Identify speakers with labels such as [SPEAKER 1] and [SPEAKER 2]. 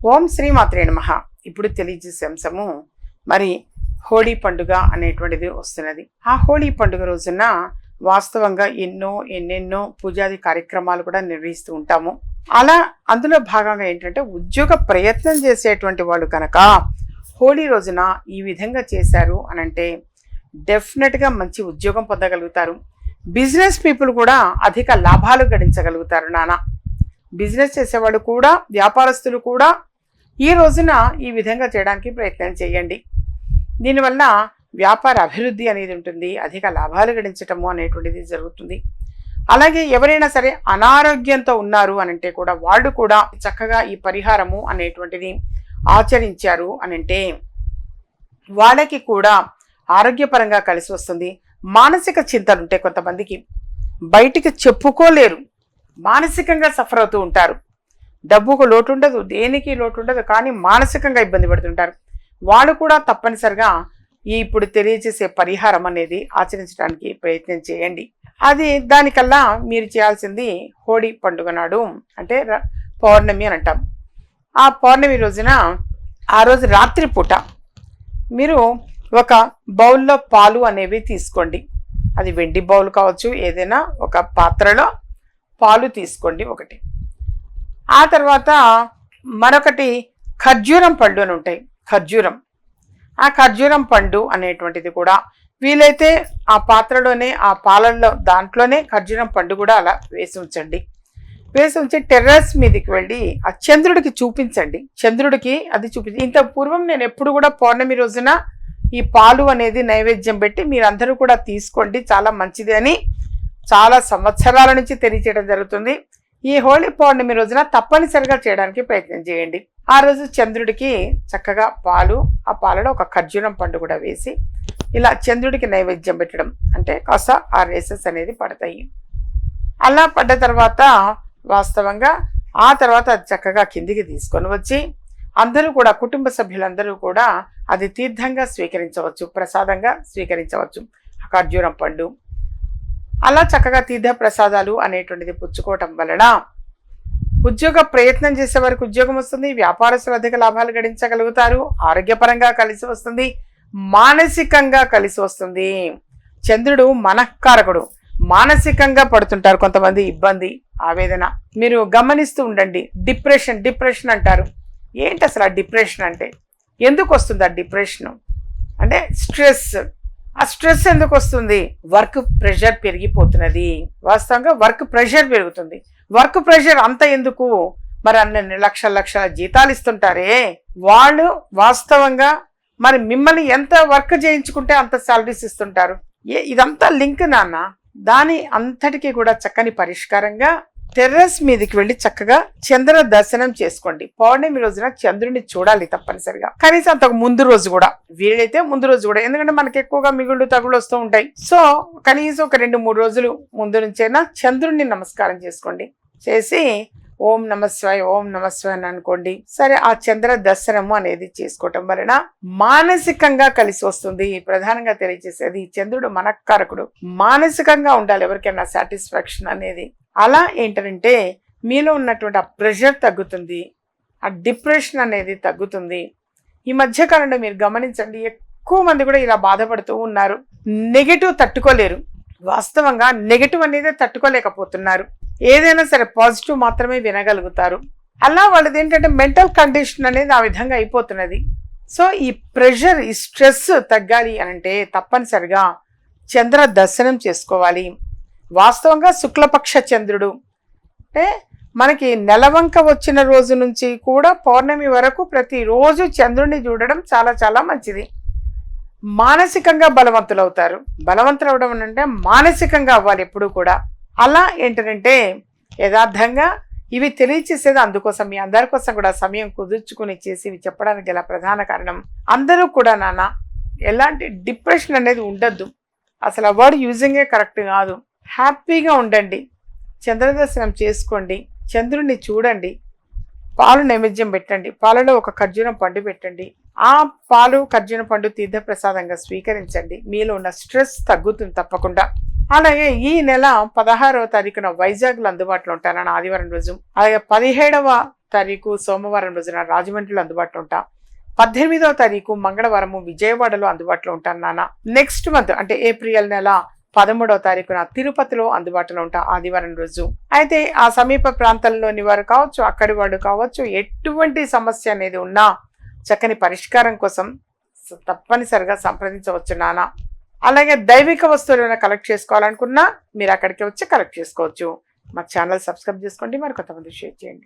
[SPEAKER 1] ఓం శ్రీ మాత్రే నమః. ఇప్పుడు తెలియజేసే అంశము మరి హోళీ పండుగ అనేటువంటిది వస్తున్నది. ఆ హోళీ పండుగ రోజున వాస్తవంగా ఎన్నెన్నో పూజాది కార్యక్రమాలు కూడా నిర్వహిస్తూ ఉంటాము. అలా అందులో భాగంగా ఏంటంటే ఉద్యోగ ప్రయత్నం చేసేటువంటి వాళ్ళు కనుక హోళీ రోజున ఈ విధంగా చేశారు అనంటే డెఫినెట్గా మంచి ఉద్యోగం పొందగలుగుతారు. బిజినెస్ పీపుల్ కూడా అధిక లాభాలు గడించగలుగుతారు. బిజినెస్ చేసేవాళ్ళు కూడా, వ్యాపారస్తులు కూడా ఈ రోజున ఈ విధంగా చేయడానికి ప్రయత్నం చేయండి. దీనివల్ల వ్యాపార అభివృద్ధి అనేది ఉంటుంది, అధిక లాభాలు గడించటము అనేటువంటిది జరుగుతుంది. అలాగే ఎవరైనా సరే అనారోగ్యంతో ఉన్నారు అనంటే కూడా వాళ్ళు కూడా చక్కగా ఈ పరిహారము అనేటువంటిది ఆచరించారు అనంటే వాళ్ళకి కూడా ఆరోగ్యపరంగా కలిసి వస్తుంది. మానసిక చింతలు ఉంటాయి, కొంతమందికి బయటికి చెప్పుకోలేరు, మానసికంగా సఫర్ అవుతూ ఉంటారు. డబ్బుకు లోటు ఉండదు, దేనికి లోటు ఉండదు, కానీ మానసికంగా ఇబ్బంది పడుతుంటారు. వాళ్ళు కూడా తప్పనిసరిగా ఇప్పుడు తెలియజేసే పరిహారం అనేది ఆచరించడానికి ప్రయత్నం చేయండి. దానికల్లా మీరు చేయాల్సింది హోళీ పండుగ నాడు అంటే పౌర్ణమి అని అంటాం. ఆ పౌర్ణమి రోజున ఆ రోజు రాత్రి పూట మీరు ఒక బౌల్లో పాలు అనేవి తీసుకోండి. అది వెండి బౌల్ కావచ్చు, ఏదైనా ఒక పాత్రలో పాలు తీసుకోండి ఒకటి. ఆ తర్వాత మరొకటి ఖర్జూరం పండు అని ఉంటాయి, ఆ ఖర్జూరం పండు అనేటువంటిది కూడా వీలైతే ఆ పాత్రలోనే, ఆ పాలల్లో దాంట్లోనే ఖర్జూరం పండు కూడా అలా వేసి ఉంచండి. వేసి ఉంచి టెర్రస్ మీదకి వెళ్ళి ఆ చంద్రుడికి చూపించండి. అది చూపించి ఇంత పూర్వం నేను ఎప్పుడు కూడా పౌర్ణమి రోజున ఈ పాలు అనేది నైవేద్యం పెట్టి మీరందరూ కూడా తీసుకోండి, చాలా మంచిది అని చాలా సంవత్సరాల నుంచి తెలియచేయడం జరుగుతుంది. ఈ హోళీ పౌర్ణమి రోజున తప్పనిసరిగా చేయడానికి ప్రయత్నం చేయండి. ఆ రోజు చంద్రుడికి చక్కగా పాలు, ఆ పాలలో ఒక ఖర్జూరం పండు కూడా వేసి ఇలా చంద్రుడికి నైవేద్యం పెట్టడం అంటే కాస్త ఆ రేసెస్ అనేది పడతాయి. అలా పడ్డ తర్వాత వాస్తవంగా ఆ తర్వాత అది చక్కగా కిందికి తీసుకొని వచ్చి అందరూ కూడా, కుటుంబ సభ్యులందరూ కూడా అది తీర్థంగా స్వీకరించవచ్చు, ప్రసాదంగా స్వీకరించవచ్చు. ఆ ఖర్జూరం పండు అలా చక్కగా తీర్థ ప్రసాదాలు అనేటువంటిది పుచ్చుకోవటం వలన ఉద్యోగ ప్రయత్నం చేసే వారికి ఉద్యోగం వస్తుంది, వ్యాపారస్తులు అధిక లాభాలు గడించగలుగుతారు, ఆరోగ్యపరంగా కలిసి వస్తుంది, మానసికంగా కలిసి వస్తుంది. చంద్రుడు మనఃకారకుడు, మానసికంగా పడుతుంటారు కొంతమంది ఇబ్బంది, ఆవేదన. మీరు గమనిస్తూ ఉండండి. డిప్రెషన్ అంటారు. ఏంటి అసలు ఆ డిప్రెషన్ అంటే? ఎందుకు వస్తుంది ఆ డిప్రెషన్ అంటే? ఆ స్ట్రెస్ ఎందుకు వస్తుంది? వర్క్ ప్రెషర్ పెరిగిపోతున్నది. వాస్తవంగా వర్క్ ప్రెషర్ పెరుగుతుంది. వర్క్ ప్రెషర్ అంత ఎందుకు? మరి అన్ని లక్షల జీతాలు ఇస్తుంటారే వాళ్ళు వాస్తవంగా మరి మిమ్మల్ని ఎంత వర్క్ చేయించుకుంటే అంత సాలరీస్ ఇస్తుంటారు. ఇదంతా లింక్ నాన్న. దాని అంతటికీ కూడా చక్కని పరిష్కారంగా టెర్రస్ మీదకి వెళ్ళి చక్కగా చంద్ర దర్శనం చేసుకోండి. పౌర్ణమి రోజున చంద్రుడిని చూడాలి తప్పనిసరిగా. కనీసం అంతకు ముందు రోజు కూడా, వీలైతే ముందు రోజు కూడా, ఎందుకంటే మనకి ఎక్కువగా మిగుళ్ళు తగులు వస్తూ ఉంటాయి. సో కనీసం ఒక 2-3 రోజులు ముందు నుంచైనా చంద్రుడిని నమస్కారం చేసుకోండి. చేసి ఓం నమస్వాయ అని అనుకోండి. సరే, ఆ చంద్ర దర్శనము అనేది చేసుకోవటం వలన మానసికంగా కలిసి వస్తుంది. ప్రధానంగా తెలియజేసేది చంద్రుడు మనఃకారకుడు, మానసికంగా ఉండాలి ఎవరికైనా సాటిస్ఫాక్షన్ అనేది. అలా ఏంటంటే మీలో ఉన్నటువంటి ఆ ప్రెషర్ తగ్గుతుంది, ఆ డిప్రెషన్ అనేది తగ్గుతుంది. ఈ మధ్యకాలంలో మీరు గమనించండి, ఎక్కువ మంది కూడా ఇలా బాధపడుతూ ఉన్నారు. నెగటివ్ తట్టుకోలేరు, వాస్తవంగా నెగటివ్ అనేది తట్టుకోలేకపోతున్నారు. ఏదైనా సరే పాజిటివ్ మాత్రమే వినగలుగుతారు. అలా వాళ్ళది ఏంటంటే మెంటల్ కండిషన్ అనేది ఆ విధంగా అయిపోతున్నది. సో ఈ ప్రెషర్, ఈ స్ట్రెస్ తగ్గాలి అనంటే తప్పనిసరిగా చంద్ర దర్శనం చేసుకోవాలి. వాస్తవంగా శుక్లపక్ష చంద్రుడు అంటే మనకి నెలవంక వచ్చిన రోజు నుంచి కూడా పౌర్ణమి వరకు ప్రతిరోజు చంద్రుడిని చూడడం చాలా చాలా మంచిది. మానసికంగా బలవంతులు అవుతారు. బలవంతులు అవడం అంటే మానసికంగా అవ్వాలి ఎప్పుడు కూడా. అలా ఏంటంటే యథార్థంగా ఇవి తెలియచేసేది అందుకోసం, మీ అందరి కోసం కూడా సమయం కుదుర్చుకుని చేసి ఇవి చెప్పడానికి గల ప్రధాన కారణం, అందరూ కూడా ఎలాంటి డిప్రెషన్ అనేది ఉండద్దు. అసలు ఆ వర్డ్ యూజింగే కరెక్ట్ కాదు. హ్యాపీగా ఉండండి, చంద్రదర్శనం చేసుకోండి, చంద్రుడిని చూడండి, పాలు నైవేద్యం పెట్టండి, పాలలో ఒక ఖర్జూరం పండు పెట్టండి, ఆ పాలు ఖర్జూరం పండు తీర్థ ప్రసాదంగా స్వీకరించండి. మీలో ఉన్న స్ట్రెస్ తగ్గుతుంది తప్పకుండా. అలాగే ఈ నెల 16వ తారీఖున వైజాగ్లో అందుబాటులో ఉంటానని ఆదివారం రోజు, అలాగే 17వ తారీఖు సోమవారం రోజున రాజమండ్రిలో అందుబాటులో ఉంటా. 18వ తారీఖు మంగళవారము విజయవాడలో అందుబాటులో ఉంటాను నాన్న. నెక్స్ట్ మంత్ అంటే ఏప్రిల్ నెల 13వ తారీఖున తిరుపతిలో అందుబాటులో ఉంటా ఆదివారం రోజు. అయితే ఆ సమీప ప్రాంతాల్లోని వారు కావచ్చు, అక్కడి వాడు కావచ్చు, ఎటువంటి సమస్య అనేది ఉన్నా చక్కని పరిష్కారం కోసం తప్పనిసరిగా సంప్రదించవచ్చు నాన్న. అలాగే దైవిక వస్తువులను కలెక్ట్ చేసుకోవాలనుకున్నా మీరు అక్కడికి వచ్చి కలెక్ట్ చేసుకోవచ్చు. మా ఛానల్ సబ్స్క్రైబ్ చేసుకోండి, మరి కొంతమంది షేర్ చేయండి.